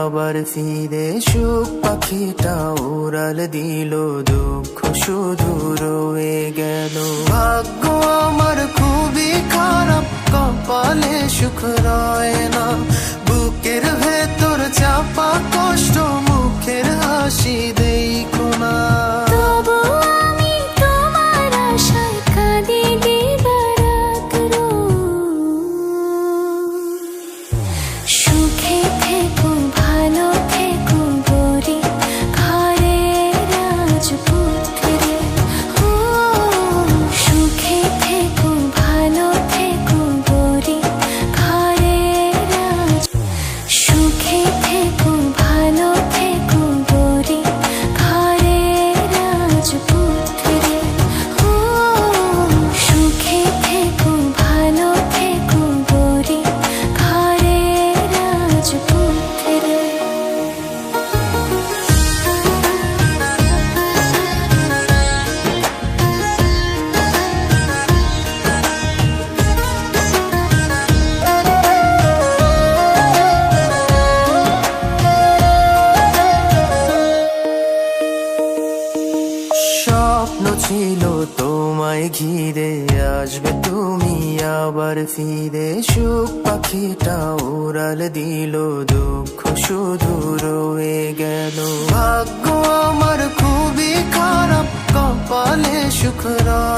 আবার ফিরে সুখ পাখিটা উড়াল দিল, দুঃখ শুধু রয়ে গেল। ভাগ্য আমার খুবই খারাপ, কপালে সুখ রয় না, বুকের ভেতর চাপা কষ্ট, মুখের হাসি দেখো না। স্বপ্ন ছিল তোমায় ঘিরে, আসবে তুমি আবার ফিরে, সুখ পাখিটা উড়াল দিল, দুঃখ শুধু রয়ে গেল। ভাগ্য আমার খুবই খারাপ, কপালে সুখ রয়